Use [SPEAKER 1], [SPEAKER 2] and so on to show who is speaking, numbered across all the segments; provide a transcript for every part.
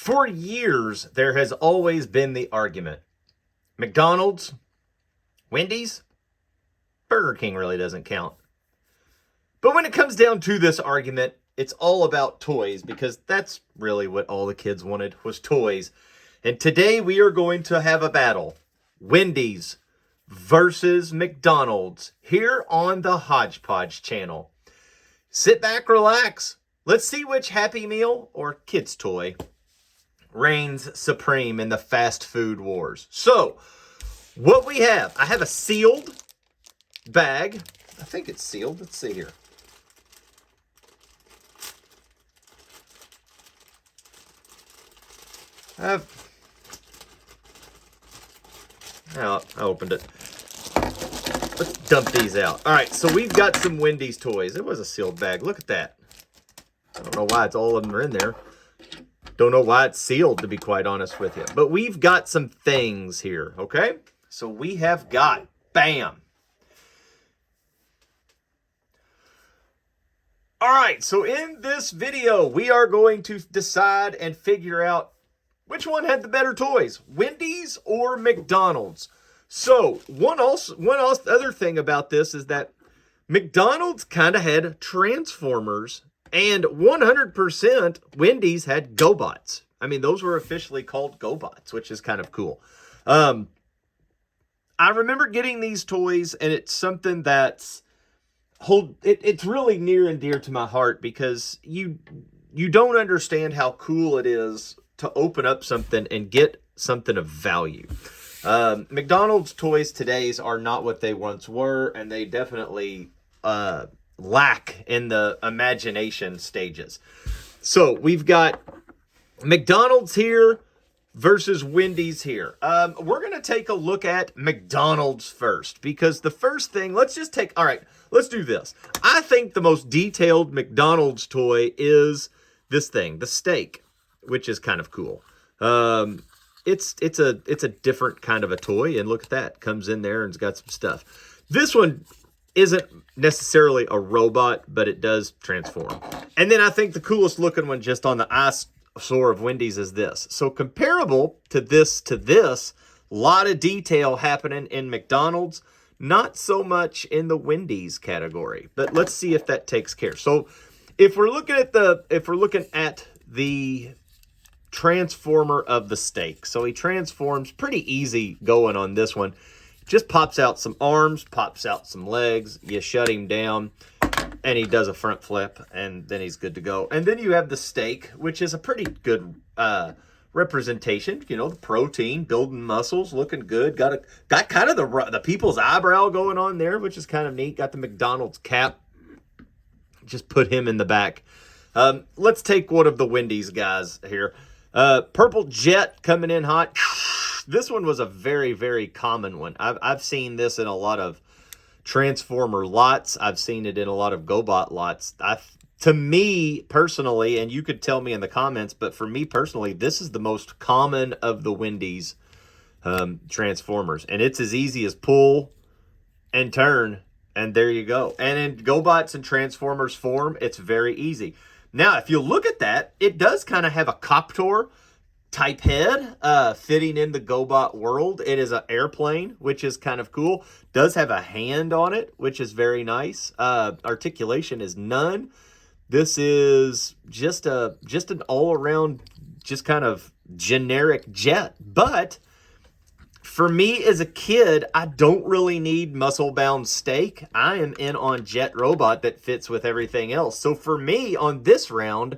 [SPEAKER 1] For years, there has always been the argument. McDonald's, Wendy's, Burger King really doesn't count. But when it comes down to this argument, it's all about toys because that's really what all the kids wanted was toys. And today we are going to have a battle. Wendy's versus McDonald's here on the Hodgepodge channel. Sit back, relax. Let's see which Happy Meal or kids toy reigns supreme in the fast food wars. So, what we have, I have a sealed bag. I think it's sealed. Let's see here. I opened it. Let's dump these out. All right, so we've got some Wendy's toys. It was a sealed bag. Look at that. I don't know why all of them are in there. Don't know why it's sealed, to be quite honest with you. But we've got some things here, okay? So we have got, bam. All right, so in this video, we are going to decide and figure out which one had the better toys, Wendy's or McDonald's. So one other thing about this is that McDonald's kind of had Transformers, and 100% Wendy's had Gobots. I mean, those were officially called Gobots, which is kind of cool. I remember getting these toys, and it's something that's it's really near and dear to my heart because you don't understand how cool it is to open up something and get something of value. McDonald's toys today's are not what they once were, and they definitely lack in the imagination stages. So we've got McDonald's here versus Wendy's here. We're going to take a look at McDonald's first because the first thing, let's do this. I think the most detailed McDonald's toy is this thing, the steak, which is kind of cool. It's a different kind of a toy, and look at that. Comes in there and it's got some stuff. This one isn't necessarily a robot, but it does transform. And then I think the coolest looking one just on the eyesore of Wendy's is this. So comparable to this, lot of detail happening in McDonald's, not so much in the Wendy's category. But let's see if that takes care. So if we're looking at the transformer of the steak. So he transforms pretty easy going on this one. Just pops out some arms, pops out some legs. You shut him down, and he does a front flip, and then he's good to go. And then you have the steak, which is a pretty good representation. You know, the protein, building muscles, looking good. Got kind of the people's eyebrow going on there, which is kind of neat. Got the McDonald's cap. Just put him in the back. Let's take one of the Wendy's guys here. Purple Jet coming in hot. This one was a very, very common one. I've seen this in a lot of Transformer lots. I've seen it in a lot of Gobot lots. To me personally, and you could tell me in the comments, but for me personally, this is the most common of the Wendy's Transformers. And it's as easy as pull and turn, and there you go. And in Gobots and Transformers form, it's very easy. Now, if you look at that, it does kind of have a Copter type head fitting in the Gobot world. It is an airplane, which is kind of cool. Does have a hand on it, which is very nice. Articulation is none. This is just an all-around, just kind of generic jet. But for me as a kid, I don't really need muscle-bound steak. I am in on jet robot that fits with everything else. So for me, on this round,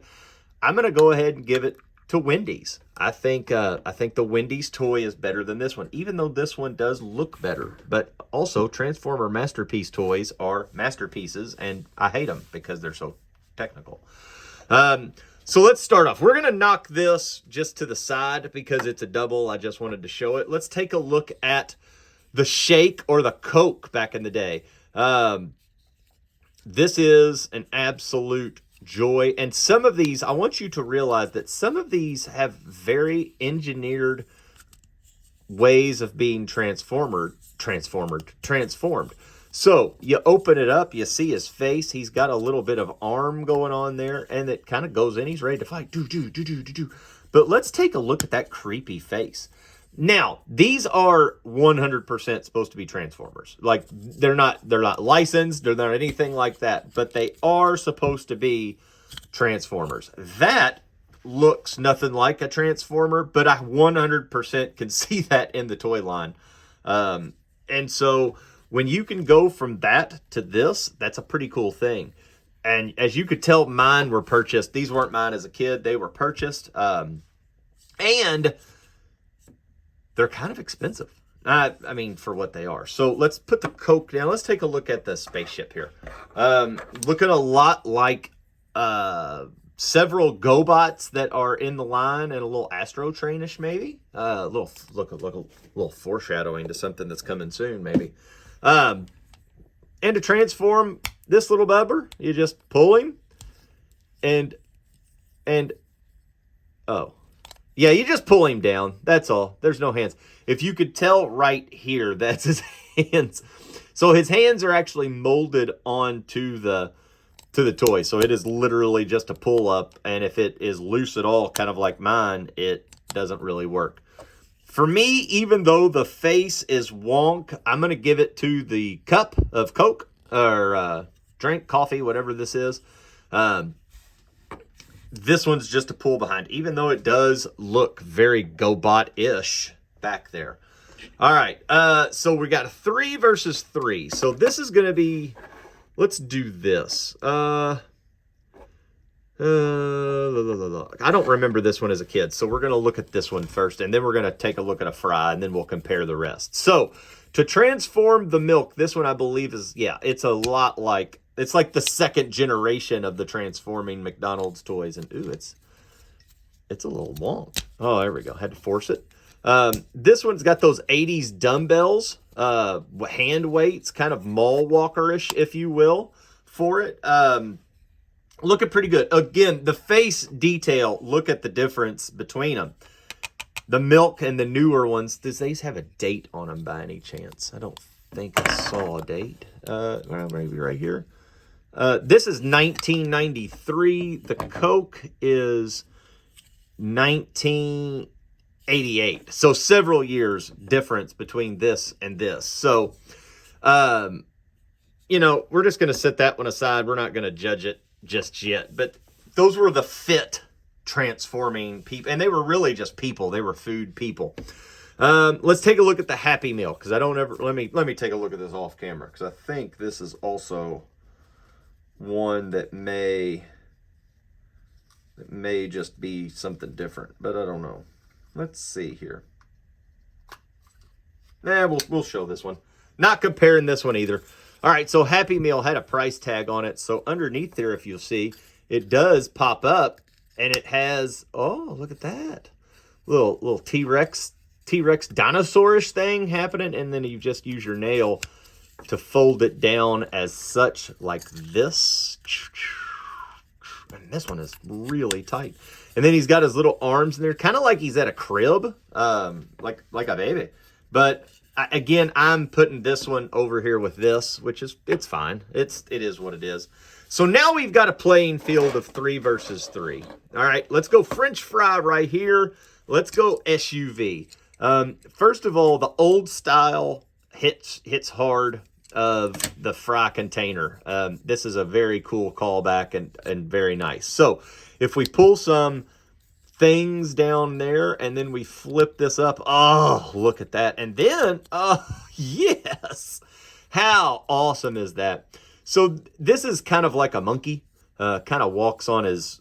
[SPEAKER 1] I'm going to go ahead and give it to Wendy's. I think the Wendy's toy is better than this one, even though this one does look better. But also, Transformer Masterpiece toys are masterpieces, and I hate them because they're so technical. So let's start off. We're going to knock this just to the side because it's a double. I just wanted to show it. Let's take a look at the Shake or the Coke back in the day. This is an absolute joy. And some of these, I want you to realize that some of these have very engineered ways of being transformed. So you open it up, you see his face. He's got a little bit of arm going on there, and it kind of goes in. He's ready to fight. Do. But let's take a look at that creepy face. Now, these are 100% supposed to be Transformers. Like, they're not licensed, they're not anything like that, but they are supposed to be Transformers. That looks nothing like a Transformer, but I 100% can see that in the toy line. And so when you can go from that to this, that's a pretty cool thing. And as you could tell, mine were purchased. These weren't mine as a kid. They were purchased. And they're kind of expensive. I mean, for what they are. So let's put the Coke down. Let's take a look at the Spaceship here. Looking a lot like several Gobots that are in the line, and a little Astro Trainish maybe. A little foreshadowing to something that's coming soon maybe. And to transform this little bubber, you just pull him, and oh. Yeah, you just pull him down. That's all. There's no hands. If you could tell right here, that's his hands. So his hands are actually molded onto the toy. So it is literally just a pull up. And if it is loose at all, kind of like mine, it doesn't really work. For me, even though the face is wonk, I'm going to give it to the cup of Coke or drink, coffee, whatever this is. This one's just a pull behind, even though it does look very Gobot-ish back there. All right, so we got 3 versus 3. So this is going to be, let's do this. I don't remember this one as a kid, so we're going to look at this one first, and then we're going to take a look at a fry, and then we'll compare the rest. So to transform the milk, this one I believe is, yeah, it's a lot like, it's like the second generation of the transforming McDonald's toys. And ooh, it's a little long. Oh, there we go. Had to force it. This one's got those 80s dumbbells, hand weights, kind of mall walker-ish, if you will, for it. Looking pretty good. Again, the face detail, look at the difference between them. The milk and the newer ones, does these have a date on them by any chance? I don't think I saw a date. Well, maybe right here. This is 1993. The Coke is 1988. So several years difference between this and this. So, you know, we're just going to set that one aside. We're not going to judge it just yet. But those were the fit transforming people. And they were really just people. They were food people. Let's take a look at the Happy Meal. Because I don't ever... Let me take a look at this off camera. Because I think this is also one that may just be something different, but I don't know. Let's see here. We'll show this one. Not comparing this one either. All right, so Happy Meal had a price tag on it. So underneath there, if you'll see, it does pop up, and it has, oh, look at that. Little T-Rex dinosaur-ish thing happening, and then you just use your nail to fold it down as such, like this. And this one is really tight. And then he's got his little arms in there, kind of like he's at a crib, like a baby. But again, I'm putting this one over here with this, which is, it's fine. It is what it is. So now we've got a playing field of 3 versus 3. All right, let's go French fry right here. Let's go SUV. First of all, the old style hits hard of the fry container. This is a very cool callback and very nice. So if we pull some things down there and then we flip this up, oh, look at that. And then, oh, yes, how awesome is that? So this is kind of like a monkey, kind of walks on his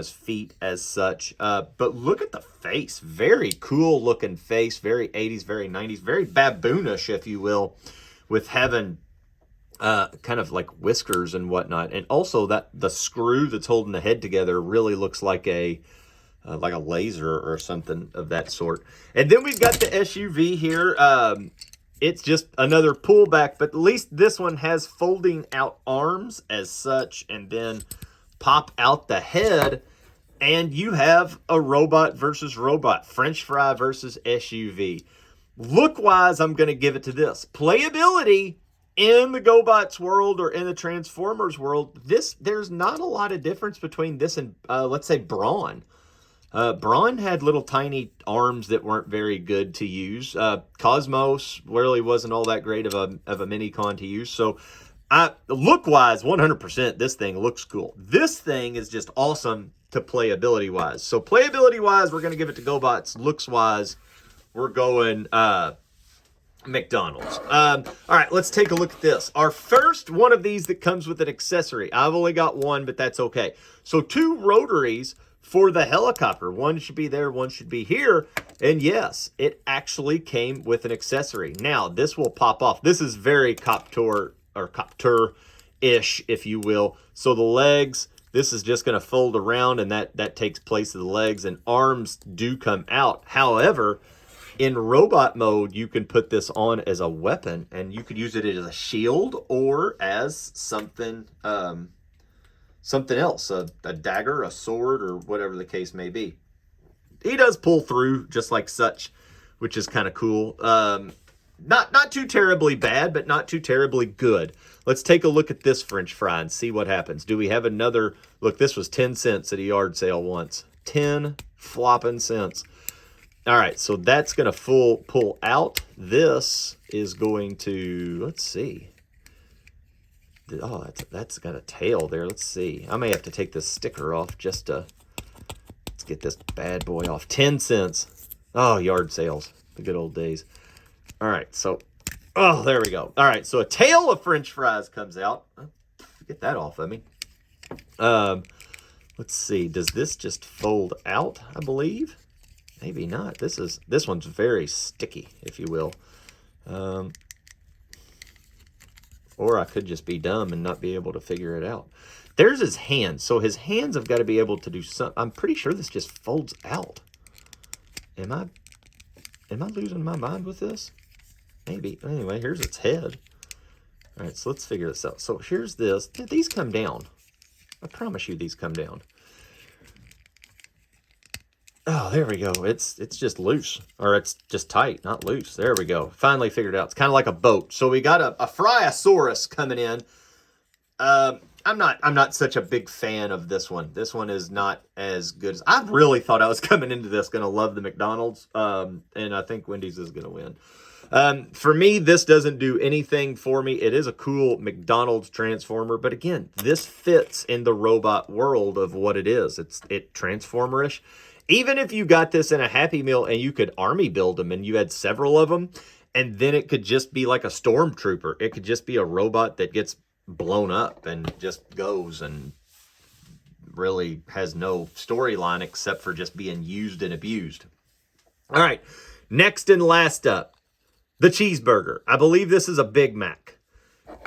[SPEAKER 1] feet as such. But look at the face, very cool looking face, very 80s, very 90s, very baboonish, if you will, with having kind of like whiskers and whatnot. And also that the screw that's holding the head together really looks like a laser or something of that sort. And then we've got the SUV here. It's just another pullback, but at least this one has folding out arms as such, and then pop out the head, and you have a robot versus robot, French fry versus SUV. Look-wise, I'm going to give it to this. Playability, in the Gobots world or in the Transformers world, there's not a lot of difference between this and, let's say, Brawn. Brawn had little tiny arms that weren't very good to use. Cosmos really wasn't all that great of a mini-con to use. So, look-wise, 100%, this thing looks cool. This thing is just awesome to playability-wise. So, playability-wise, we're going to give it to Gobots. Looks-wise, we're going McDonald's. All right, let's take a look at this. Our first one of these that comes with an accessory. I've only got one, but that's okay. So 2 rotaries for the helicopter. One should be there, one should be here. And yes, it actually came with an accessory. Now, this will pop off. This is very Copter or Copter-ish, if you will. So the legs, this is just going to fold around, and that takes place of the legs, and arms do come out. However, in robot mode, you can put this on as a weapon, and you could use it as a shield or as something else, a dagger, a sword, or whatever the case may be. He does pull through just like such, which is kind of cool. Not too terribly bad, but not too terribly good. Let's take a look at this French fry and see what happens. Do we have another? Look, this was 10 cents at a yard sale once. 10 flopping cents. All right, so that's going to pull out. This is going to, let's see. Oh, that's got a tail there. Let's see. I may have to take this sticker off just to, let's get this bad boy off. 10 cents. Oh, yard sales. The good old days. All right, so, oh, there we go. All right, so a tail of French fries comes out. Get that off of me. Let's see. Does this just fold out, I believe? Maybe not. This one's very sticky, if you will. Or I could just be dumb and not be able to figure it out. There's his hands. So his hands have got to be able to do something. I'm pretty sure this just folds out. Am I losing my mind with this? Maybe. Anyway, here's its head. All right, so let's figure this out. So here's this. These come down. I promise you these come down. Oh, there we go. It's just loose, or it's just tight, not loose. There we go. Finally figured it out. It's kind of like a boat. So we got a Fryosaurus coming in. I'm not such a big fan of this one. This one is not as good as I really thought I was coming into this. Going to love the McDonald's, and I think Wendy's is going to win. For me, this doesn't do anything for me. It is a cool McDonald's Transformer, but again, this fits in the robot world of what it is. It's Transformer-ish. Even if you got this in a Happy Meal and you could army build them and you had several of them, and then it could just be like a stormtrooper. It could just be a robot that gets blown up and just goes and really has no storyline except for just being used and abused. All right, next and last up, the cheeseburger. I believe this is a Big Mac.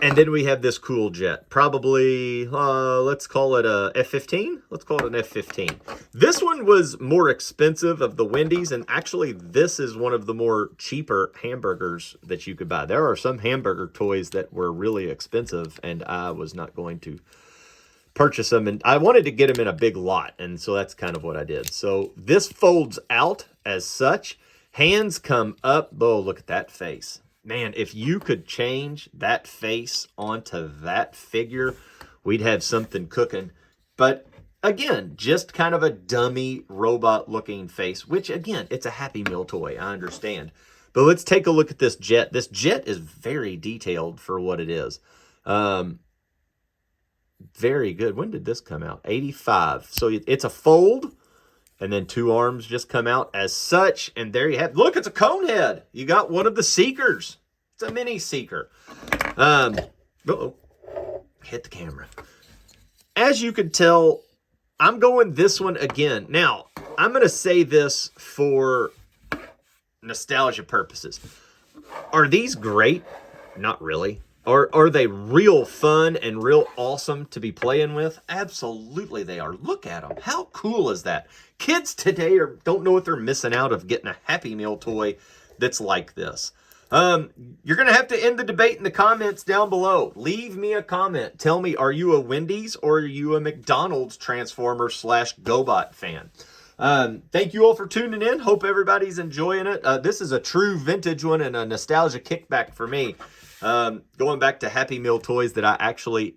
[SPEAKER 1] And then we have this cool jet. Probably, let's call it a F-15. Let's call it an F-15. This one was more expensive of the Wendy's, and actually this is one of the more cheaper hamburgers that you could buy. There are some hamburger toys that were really expensive, and I was not going to purchase them. And I wanted to get them in a big lot, and so that's kind of what I did. So this folds out as such. Hands come up. Oh, look at that face. Man, if you could change that face onto that figure, we'd have something cooking. But again, just kind of a dummy robot-looking face, which again, it's a Happy Meal toy, I understand. But let's take a look at this jet. This jet is very detailed for what it is. Very good. When did this come out? 85. So it's a fold, and then 2 arms just come out as such. And there you have, look, it's a cone head. You got one of the Seekers. It's a mini Seeker. Uh-oh. Hit the camera. As you could tell, I'm going this one again. Now, I'm going to say this for nostalgia purposes. Are these great? Not really. Are they real fun and real awesome to be playing with? Absolutely they are. Look at them. How cool is that? Kids today don't know what they're missing out of getting a Happy Meal toy that's like this. You're going to have to end the debate in the comments down below. Leave me a comment. Tell me, are you a Wendy's or are you a McDonald's Transformer / Gobot fan? Thank you all for tuning in. Hope everybody's enjoying it. This is a true vintage one and a nostalgia kickback for me. Going back to Happy Meal toys that I actually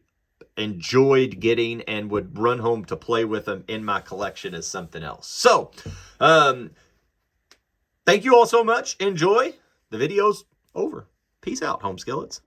[SPEAKER 1] enjoyed getting and would run home to play with them in my collection is something else. So, thank you all so much. Enjoy. The video's over. Peace out, home skillets.